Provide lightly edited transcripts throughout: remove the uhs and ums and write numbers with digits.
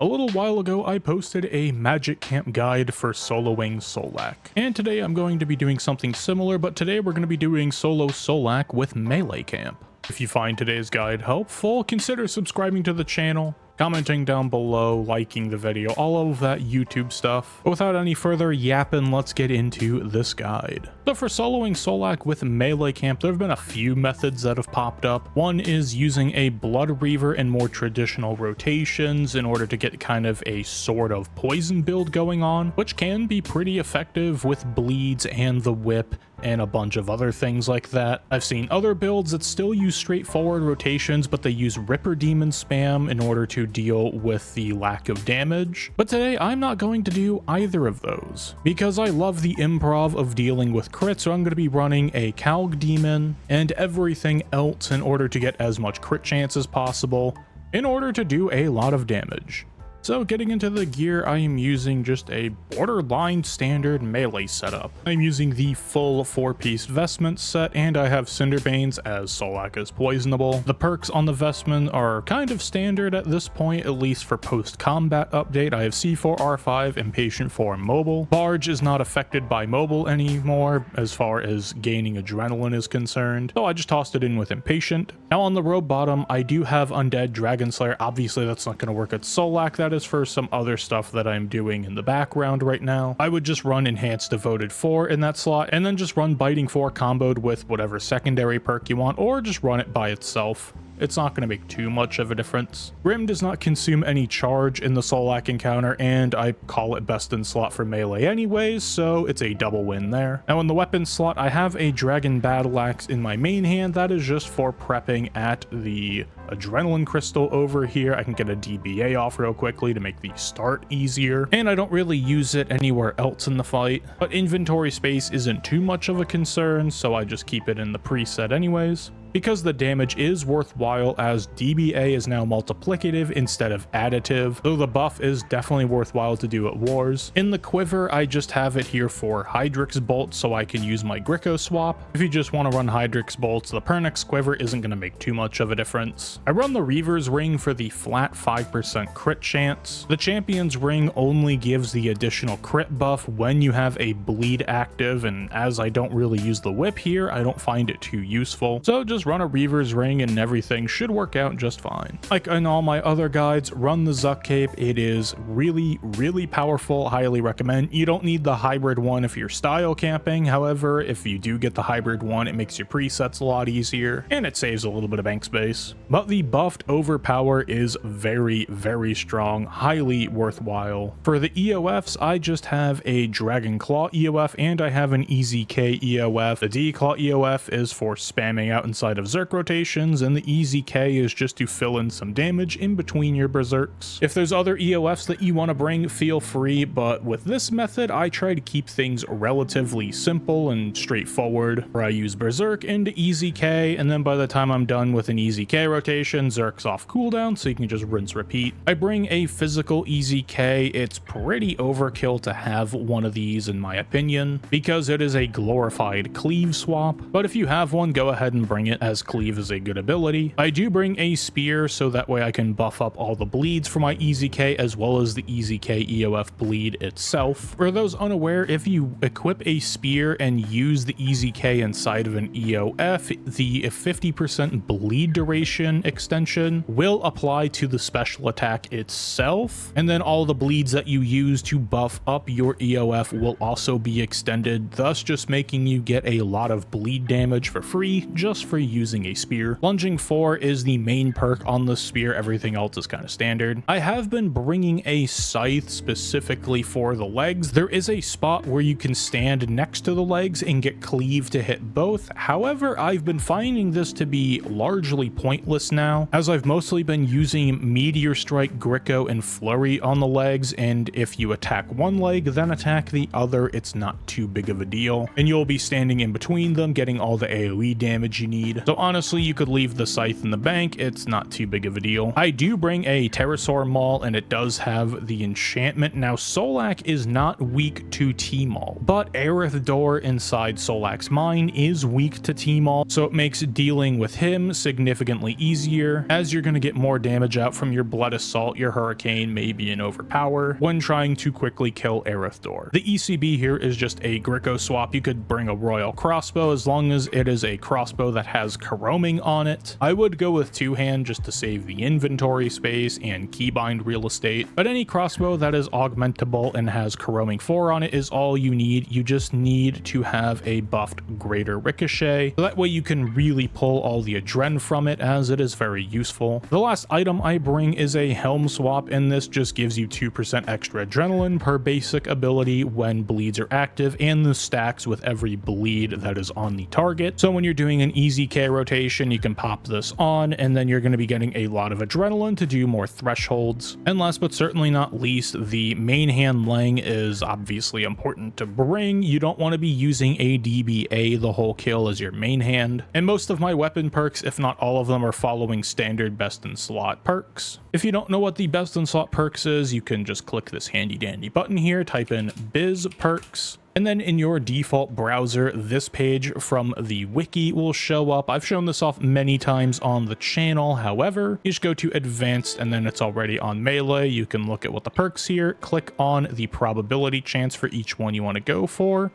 A little while ago, I posted a magic camp guide for soloing solak, and today I'm going to be doing something similar, but today we're going to be doing solo solak with melee camp. If you find today's guide helpful, consider subscribing to the channel, commenting down below, liking the video, all of that YouTube stuff. But without any further yapping, let's get into this guide. So for soloing solak with melee camp, there have been a few methods that have popped up. One is using a blood reaver in more traditional rotations in order to get kind of a sort of poison build going on, which can be pretty effective with bleeds and the whip and a bunch of other things like that. I've seen other builds that still use straightforward rotations, but they use Ripper Demon spam in order to deal with the lack of damage. But today I'm not going to do either of those because I love the improv of dealing with crits, so I'm going to be running a Calg Demon and everything else in order to get as much crit chance as possible in order to do a lot of damage. So getting into the gear, I am using just a borderline standard melee setup. I'm using the full 4-piece vestment set, and I have Cinderbanes as solak is poisonable. The perks on the vestment are kind of standard at this point, at least for post-combat update. I have C4, R5, Impatient 4, and Mobile. Barge is not affected by Mobile anymore as far as gaining adrenaline is concerned, so I just tossed it in with Impatient. Now on the robe bottom, I do have Undead Dragon Slayer. Obviously that's not going to work at solak. That is for some other stuff that I'm doing in the background right now. I would just run Enhanced Devoted 4 in that slot, and then just run Biting 4 comboed with whatever secondary perk you want, or just run it by itself. It's not going to make too much of a difference. Grim does not consume any charge in the solak encounter, and I call it best in slot for melee anyways, so it's a double win there. Now in the weapon slot, I have a Dragon Battle Axe in my main hand. That is just for prepping at the Adrenaline Crystal over here. I can get a DBA off real quickly to make the start easier, and I don't really use it anywhere else in the fight, but inventory space isn't too much of a concern, so I just keep it in the preset anyways. Because the damage is worthwhile, as DBA is now multiplicative instead of additive, though the buff is definitely worthwhile to do at wars. In the quiver, I just have it here for Hydrix bolts so I can use my Gricko swap. If you just want to run Hydrix bolts, the Pernix quiver isn't going to make too much of a difference. I run the Reaver's ring for the flat 5% crit chance. The Champion's ring only gives the additional crit buff when you have a bleed active, and as I don't really use the whip here, I don't find it too useful, so just run a Reaver's ring and everything should work out just fine. Like in all my other guides, run the Zuck Cape. It is really powerful. Highly recommend. You don't need the hybrid one if you're style camping. However, if you do get the hybrid one, it makes your presets a lot easier and it saves a little bit of bank space. But the buffed overpower is very strong, highly worthwhile. For the EOFs, I just have a Dragon Claw EOF and I have an Easy K EOF. The D-Claw EOF is for spamming out inside of Zerk rotations, and the Easy K is just to fill in some damage in between your berserks. If there's other EOFs that you want to bring, feel free, but with this method I try to keep things relatively simple and straightforward, where I use berserk into Easy K, and then by the time I'm done with an Easy K rotation, Zerk's off cooldown so you can just rinse repeat. I bring a physical Easy K. It's pretty overkill to have one of these in my opinion, because it is a glorified cleave swap, but if you have one, go ahead and bring it, as cleave is a good ability. I do bring a spear so that way I can buff up all the bleeds for my Easy K as well as the Easy K EOF bleed itself. For those unaware, if you equip a spear and use the Easy K inside of an EOF, the 50% bleed duration extension will apply to the special attack itself, and then all the bleeds that you use to buff up your EOF will also be extended, thus just making you get a lot of bleed damage for free just for using a spear. Lunging 4 is the main perk on the spear. Everything else is kind of standard. I have been bringing a scythe specifically for the legs. There is a spot where you can stand next to the legs and get cleave to hit both. However, I've been finding this to be largely pointless now, as I've mostly been using Meteor Strike, Gricko, and Flurry on the legs, and if you attack one leg then attack the other, it's not too big of a deal, and you'll be standing in between them getting all the AoE damage you need. need. So honestly, you could leave the scythe in the bank. It's not too big of a deal. I do bring a pterosaur maul, and it does have the enchantment. Now, Solak is not weak to T-Maul, but Aerith Door inside Solak's mine is weak to T-Maul, so it makes dealing with him significantly easier, as you're going to get more damage out from your Blood Assault, your Hurricane, maybe an Overpower, when trying to quickly kill Aerith Door. The ECB here is just a Gricko swap. You could bring a Royal Crossbow as long as it is a crossbow that has Coroming on it. I would go with two-hand just to save the inventory space and keybind real estate, but any crossbow that is augmentable and has Coroming 4 on it is all you need. You just need to have a buffed Greater Ricochet, so that way you can really pull all the adren from it, as it is very useful. The last item I bring is a Helm swap, and this just gives you 2% extra adrenaline per basic ability when bleeds are active, and this stacks with every bleed that is on the target. So when you're doing an easy K rotation, you can pop this on, and then you're going to be getting a lot of adrenaline to do more thresholds. And last but certainly not least, the main hand Lang is obviously important to bring. You don't want to be using a DBA the whole kill as your main hand, and most of my weapon perks, if not all of them, are following standard best in slot perks. If you don't know what the best in slot perks is, you can just click this handy dandy button here, type in biz perks, and then in your default browser, this page from the wiki will show up. I've shown this off many times on the channel. However, you just go to advanced, and then it's already on melee. You can look at what the perks here, click on the probability chance for each one you want to go for,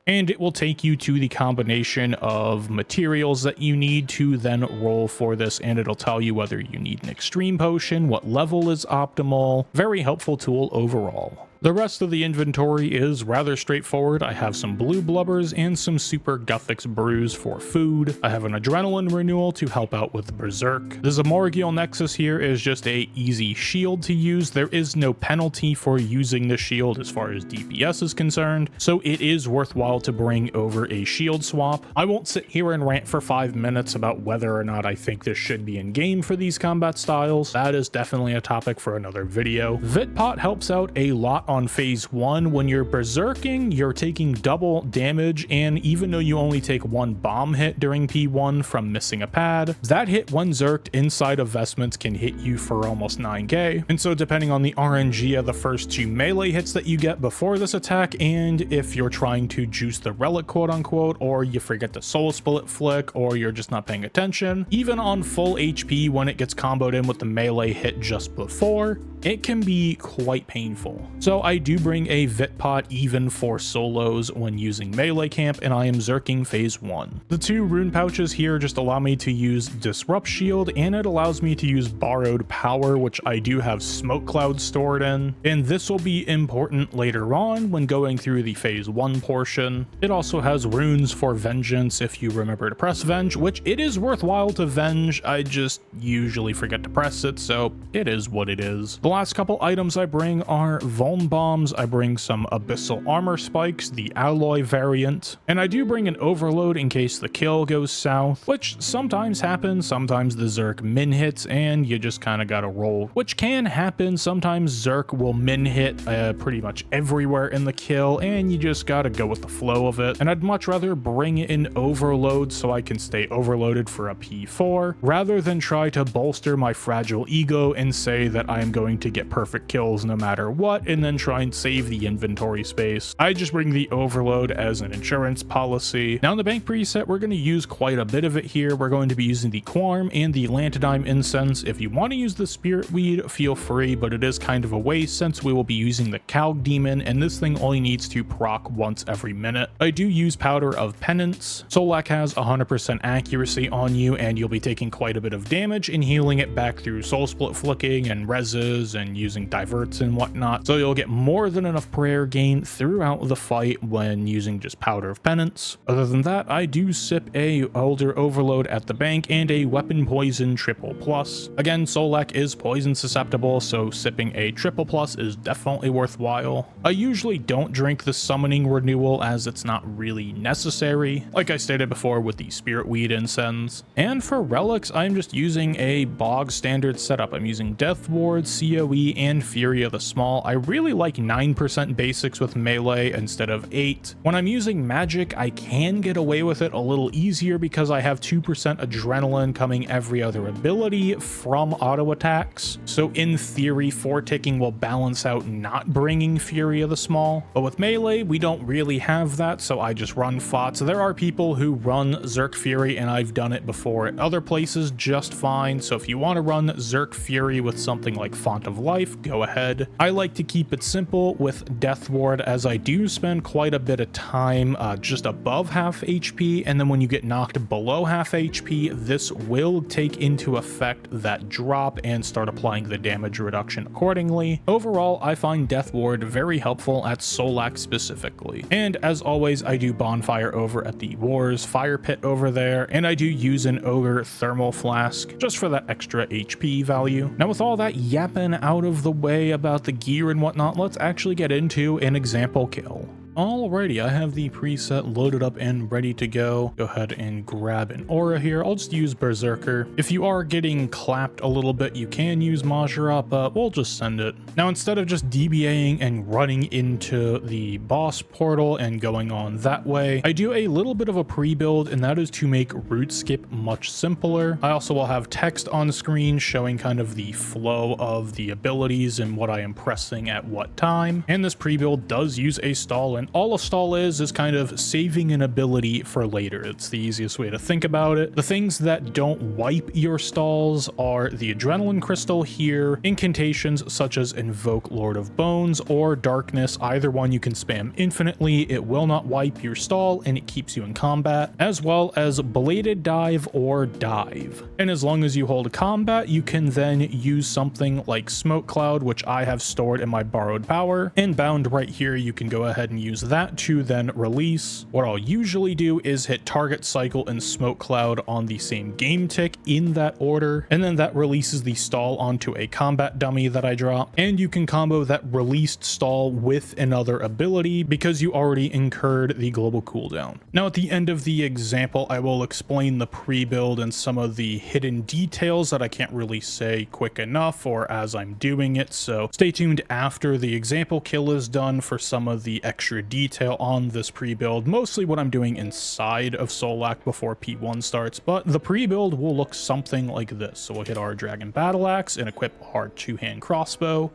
and it will take you to the combination of materials that you need to then roll for this, and it'll tell you whether you need an extreme potion, what level is optimal. Very helpful tool overall. The rest of the inventory is rather straightforward. I have some blue blubbers and some super Guthix brews for food. I have an adrenaline renewal to help out with Berserk. The Zamorghial Nexus here is just a easy shield to use. There is no penalty for using the shield as far as DPS is concerned, so it is worthwhile to bring over a shield swap. I won't sit here and rant for 5 minutes about whether or not I think this should be in game for these combat styles. That is definitely a topic for another video. Vitpot helps out a lot on phase 1. When you're berserking, you're taking double damage, and even though you only take one bomb hit during P1 from missing a pad, that hit when zerked inside of vestments can hit you for almost 9k. And so depending on the RNG of the first 2 melee hits that you get before this attack, and if you're trying to juice the relic quote unquote, or you forget the soul split flick, or you're just not paying attention, even on full HP when it gets comboed in with the melee hit just before, it can be quite painful. So I do bring a Vitpot even for solos when using melee camp, and I am zerking phase 1. The 2 rune pouches here just allow me to use Disrupt Shield, and it allows me to use Borrowed Power, which I do have Smoke Cloud stored in, and this will be important later on when going through the phase 1 portion. It also has runes for Vengeance if you remember to press Venge, which it is worthwhile to Venge. I just usually forget to press it, so it is what it is. The last couple items I bring are Vuln Bombs. I bring some Abyssal Armor Spikes, the alloy variant, and I do bring an Overload in case the kill goes south, which sometimes happens. Sometimes the Zerk min hits and you just kind of gotta roll, which can happen. Sometimes Zerk will min hit pretty much everywhere in the kill, and you just gotta go with the flow of it. And I'd much rather bring in Overload so I can stay overloaded for a P4, rather than try to bolster my fragile ego and say that I am going to get perfect kills no matter what, and then try and save the inventory space. I just bring the Overload as an insurance policy. Now in the bank preset, we're going to use quite a bit of it here. We're going to be using the Quarm and the Lantidime Incense. If you want to use the Spirit Weed, feel free, but it is kind of a waste since we will be using the Calg Demon, and this thing only needs to proc once every minute. I do use Powder of Penance. Solak has 100% accuracy on you, and you'll be taking quite a bit of damage and healing it back through Soul Split flicking and reses and using diverts and whatnot, so you'll get more than enough prayer gain throughout the fight when using just Powder of Penance. Other than that, I do sip a Elder Overload at the bank and a Weapon Poison triple plus. Again, Solak is poison susceptible, so sipping a triple plus is definitely worthwhile. I usually don't drink the Summoning Renewal as it's not really necessary, like I stated before with the Spirit Weed Incense. And for relics, I'm just using a bog standard setup. I'm using Death Ward, Sea AoE and Fury of the Small. I really like 9% basics with melee instead of 8. When I'm using magic, I can get away with it a little easier because I have 2% adrenaline coming every other ability from auto attacks. So in theory, 4 ticking will balance out not bringing Fury of the Small. But with melee, we don't really have that, so I just run FOTS. There are people who run Zerk Fury, and I've done it before at other places just fine. So if you want to run Zerk Fury with something like Font of Life, go ahead. I like to keep it simple with Death Ward, as I do spend quite a bit of time just above half HP, and then when you get knocked below half HP, this will take into effect that drop and start applying the damage reduction accordingly. Overall, I find Death Ward very helpful at Solak specifically. And as always, I do Bonfire over at the Wars Fire Pit over there, and I do use an Ogre Thermal Flask just for that extra HP value. Now with all that yapping out of the way about the gear and whatnot, let's actually get into an example kill. Alrighty, I have the preset loaded up and ready to go. Go ahead and grab an aura here. I'll just use Berserker. If you are getting clapped a little bit, you can use Majora, but we'll just send it. Now, instead of just DBAing and running into the boss portal and going on that way, I do a little bit of a pre-build, and that is to make route skip much simpler. I also will have text on screen showing kind of the flow of the abilities and what I am pressing at what time. And this pre-build does use a stall, and all a stall is kind of saving an ability for later. It's the easiest way to think about it. The things that don't wipe your stalls are the Adrenaline Crystal here, incantations such as Invoke Lord of Bones or Darkness. Either one you can spam infinitely. It will not wipe your stall and it keeps you in combat, as well as Bladed Dive or Dive. And as long as you hold combat, you can then use something like Smoke Cloud, which I have stored in my borrowed power, and bound right here, you can go ahead and use that to then release. What I'll usually do is hit Target Cycle and Smoke Cloud on the same game tick in that order, and then that releases the stall onto a combat dummy that I drop, and you can combo that released stall with another ability because you already incurred the global cooldown. Now at the end of the example, I will explain the pre-build and some of the hidden details that I can't really say quick enough or as I'm doing it, so stay tuned after the example kill is done for some of the extra detail on this pre-build, mostly what I'm doing inside of Solak before P1 starts, but the pre-build will look something like this. So we'll hit our Dragon Battle Axe and equip our 2-hand crossbow,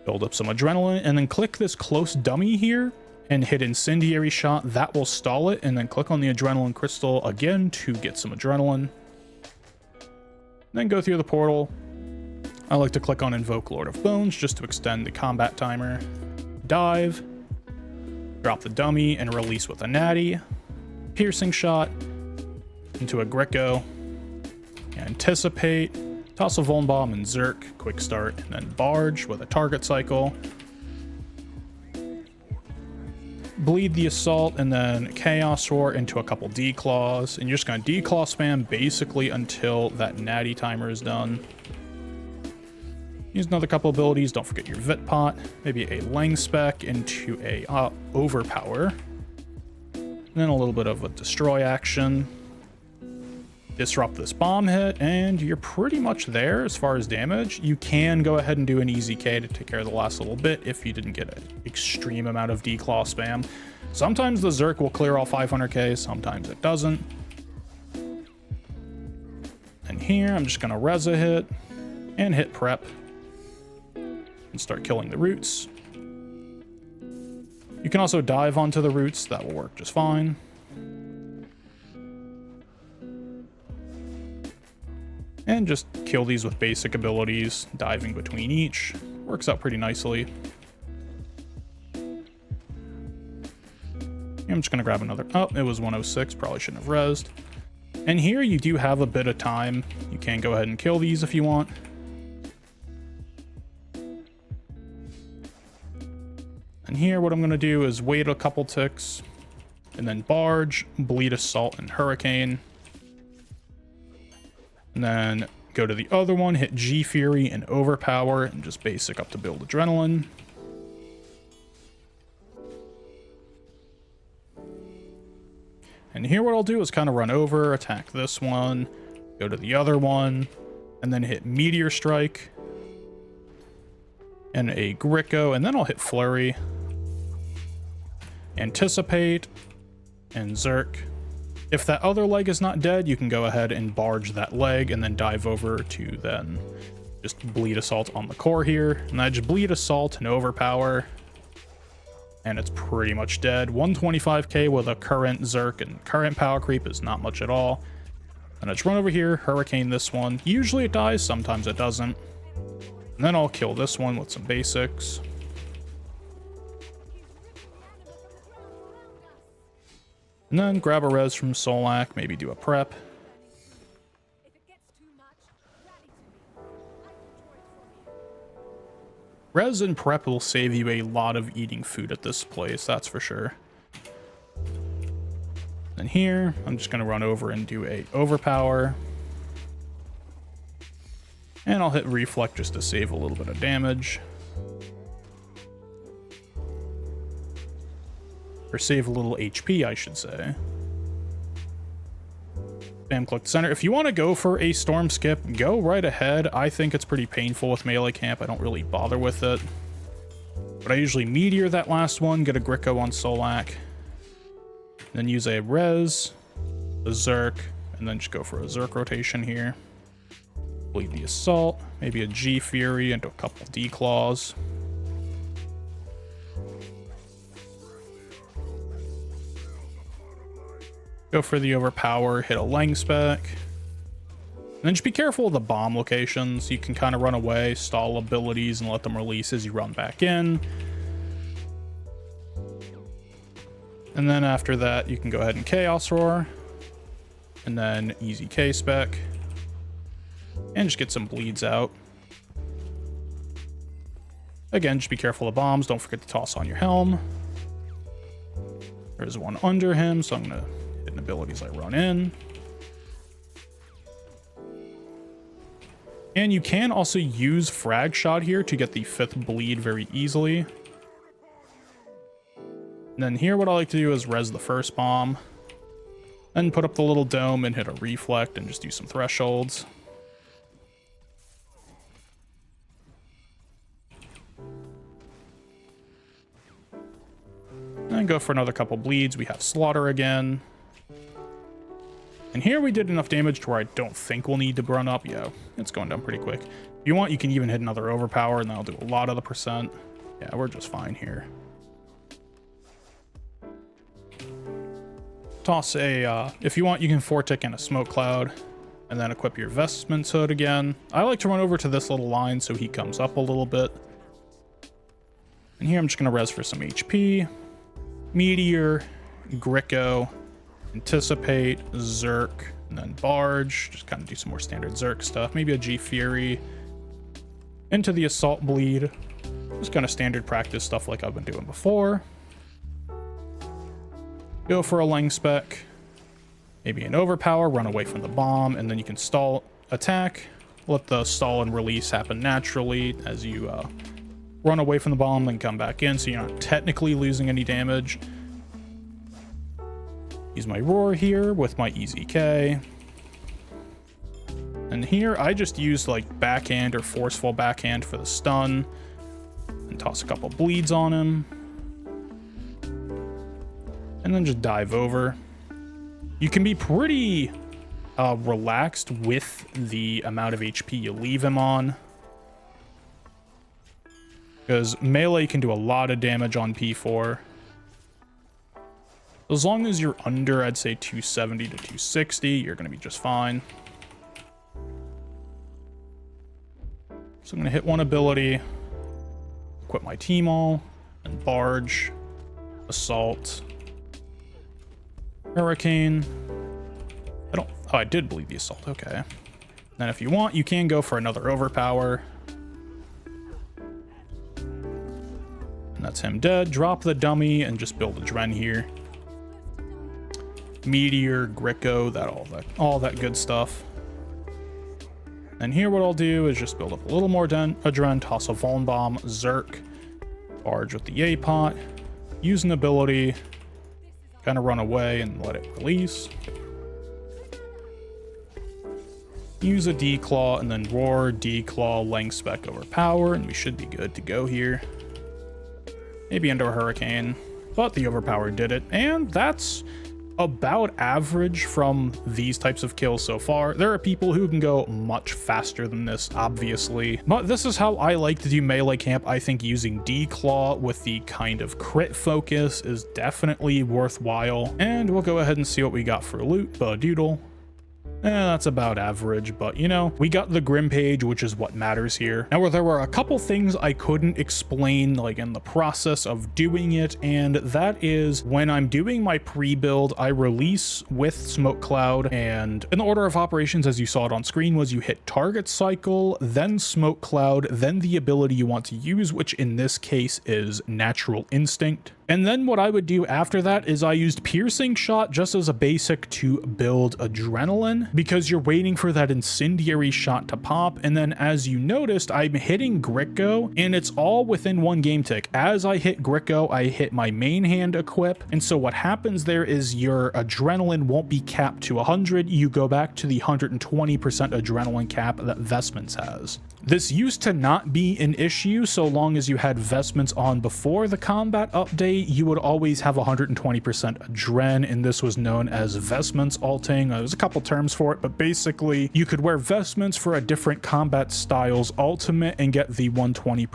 build up some adrenaline, and then click this close dummy here and hit Incendiary Shot. That will stall it, and then click on the Adrenaline Crystal again to get some adrenaline. Then go through the portal. I like to click on Invoke Lord of Bones just to extend the combat timer. Dive, drop the dummy and release with a natty, piercing shot into a Greco, anticipate, toss a Vuln Bomb and Zerk, quick start, and then barge with a target cycle, bleed the assault, and then Chaos Roar into a couple D-Claws, and you're just going to D-Claw spam basically until that natty timer is done. Use another couple abilities. Don't forget your Vit Pot, maybe a Lang Spec into a Overpower, and then a little bit of a Destroy action. Disrupt this bomb hit, and you're pretty much there as far as damage. You can go ahead and do an easy K to take care of the last little bit if you didn't get an extreme amount of D-Claw spam. Sometimes the Zerk will clear all 500k, sometimes it doesn't. And here, I'm just going to Reza hit and hit Prep and start killing the roots. You can also dive onto the roots. That will work just fine. And just kill these with basic abilities, diving between each. Works out pretty nicely. I'm just going to grab another. Oh, it was 106. Probably shouldn't have rezzed. And here you do have a bit of time. You can go ahead and kill these if you want. And here what I'm going to do is wait a couple ticks and then barge, bleed assault, and hurricane. And then go to the other one, hit G Fury and Overpower, and just basic up to build adrenaline. And here what I'll do is kind of run over, attack this one, go to the other one, and then hit Meteor Strike, and a Gricko, and then I'll hit Flurry, Anticipate, and Zerk. If that other leg is not dead, you can go ahead and barge that leg and then dive over to then just Bleed Assault on the core here. And I just Bleed Assault and Overpower, and it's pretty much dead. 125k with a current Zerk, and current power creep is not much at all. And I just run over here, Hurricane this one. Usually it dies, sometimes it doesn't. And then I'll kill this one with some basics. And then grab a res from Solak, maybe do a prep. Res and prep will save you a lot of eating food at this place, that's for sure. Then here, I'm just going to run over and do a Overpower. And I'll hit Reflect just to save a little bit of damage. Or save a little HP, I should say. Spam click center. If you want to go for a Storm Skip, go right ahead. I think it's pretty painful with melee camp. I don't really bother with it. But I usually Meteor that last one, get a Gricko on Solak. Then use a Res, a Zerk, and then just go for a Zerk rotation here. Bleed the Assault, maybe a G Fury into a couple D-Claws. Go for the Overpower, hit a Lang Spec. And then just be careful of the bomb locations. You can kind of run away, stall abilities, and let them release as you run back in. And then after that, you can go ahead and Chaos Roar. And then easy K-Spec. And just get some bleeds out. Again, just be careful of bombs. Don't forget to toss on your helm. There's one under him, so I'm going to hit abilities I run in. And you can also use Frag Shot here to get the 5th bleed very easily. And then here what I like to do is res the first bomb. Then put up the little dome and hit a Reflect and just do some thresholds. Then go for another couple bleeds. We have Slaughter again. And here we did enough damage to where I don't think we'll need to run up. Yeah, it's going down pretty quick. If you want, you can even hit another Overpower and that'll do a lot of the percent. Yeah, we're just fine here. Toss a, if you want, you can 4-tick in a Smoke Cloud and then equip your Vestments Hood again. I like to run over to this little line so he comes up a little bit. And here I'm just going to res for some HP. Meteor, Gricko, Anticipate, Zerk, and then Barge. Just kind of do some more standard Zerk stuff. Maybe a G Fury. Into the Assault Bleed. Just kind of standard practice stuff like I've been doing before. Go for a Lang Spec. Maybe an Overpower, run away from the bomb, and then you can stall attack. Let the stall and release happen naturally as you run away from the bomb and come back in, so you're not technically losing any damage. Use my Roar here with my Easy K. And here I just used like backhand or forceful backhand for the stun. And toss a couple bleeds on him. And then just dive over. You can be pretty relaxed with the amount of HP you leave him on. Because melee can do a lot of damage on P4. As long as you're under, I'd say 270 to 260, you're going to be just fine. So I'm going to hit one ability, equip my team all, and Barge, Assault, Hurricane. Oh, I did bleed the Assault, okay. Then if you want, you can go for another Overpower. And that's him dead. Drop the dummy and just build a Dren here. Meteor, Gricko, all that good stuff. And here what I'll do is just build up a little more Dren, toss a Vuln Bomb, Zerk, Barge with the A-Pot, use an ability, kind of run away and let it release. use a declaw, and then roar, declaw, length spec over power, and we should be good to go here. Maybe into a hurricane, but the overpower did it, and that's about average from these types of kills so far. There are people who can go much faster than this, obviously, but this is how I like to do melee camp. I think using declaw with the kind of crit focus is definitely worthwhile, and we'll go ahead and see what we got for loot. Badoodle. That's about average, but you know, we got the Grim page, which is what matters here. Now, there were a couple things I couldn't explain like in the process of doing it, and that is when I'm doing my pre-build, I release with smoke cloud, and in the order of operations as you saw it on screen was you hit target cycle, then smoke cloud, then the ability you want to use, which in this case is natural instinct. And then what I would do after that is I used piercing shot just as a basic to build adrenaline, because you're waiting for that incendiary shot to pop. And then as you noticed, I'm hitting Gricko, and it's all within one game tick. As I hit Gricko, I hit my main hand equip. And so what happens there is your adrenaline won't be capped to 100. You go back to the 120% adrenaline cap that Vestments has. This used to not be an issue so long as you had Vestments on before the combat update. You would always have 120% adren, and this was known as Vestments alting. There's a couple terms for it, but basically you could wear Vestments for a different combat style's ultimate and get the 120%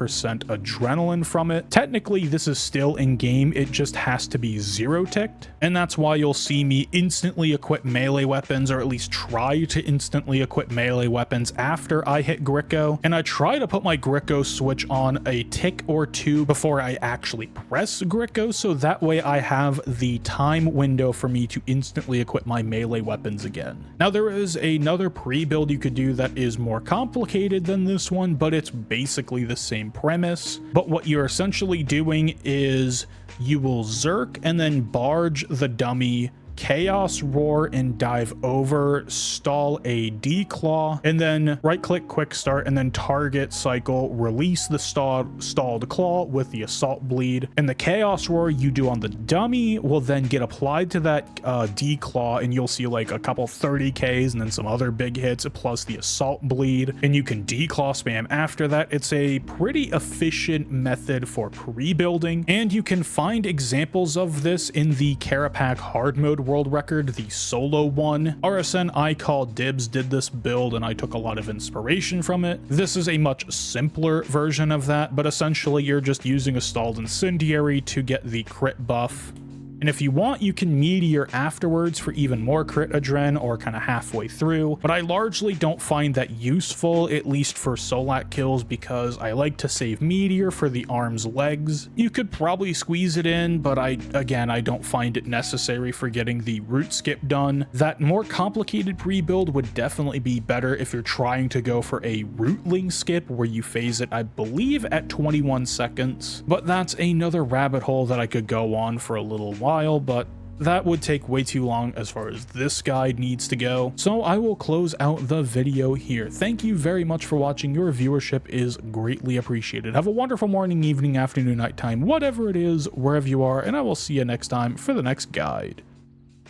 adrenaline from it. Technically, this is still in game. It just has to be zero ticked, and that's why you'll see me instantly equip melee weapons, or at least try to instantly equip melee weapons after I hit Gricko. And I try to put my Gricko switch on a tick or two before I actually press Gricko, so that way I have the time window for me to instantly equip my melee weapons again. Now, there is another pre-build you could do that is more complicated than this one, but it's basically the same premise. But what you're essentially doing is you will Zerk and then barge the dummy, chaos roar and dive over, stall a declaw, and then right click quick start, and then target cycle, release the stalled claw with the assault bleed, and the chaos roar you do on the dummy will then get applied to that declaw, and you'll see like a couple 30Ks and then some other big hits plus the assault bleed, and you can declaw spam after that. It's a pretty efficient method for pre-building, and you can find examples of this in the Carapac hard mode world record, the solo one. RSN I Call Dibs did this build, and I took a lot of inspiration from it. This is a much simpler version of that, but essentially you're just using a stalled incendiary to get the crit buff. And if you want, you can meteor afterwards for even more crit adren, or kind of halfway through, but I largely don't find that useful, at least for solak kills, because I like to save meteor for the arms legs. You could probably squeeze it in, but I don't find it necessary for getting the root skip done. That more complicated pre-build would definitely be better if you're trying to go for a rootling skip where you phase it, I believe, at 21 seconds, but that's another rabbit hole that I could go on for a little while, but that would take way too long as far as this guide needs to go. So I will close out the video here. Thank you very much for watching. Your viewership is greatly appreciated. Have a wonderful morning, evening, afternoon, nighttime, whatever it is, wherever you are, and I will see you next time for the next guide.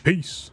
Peace.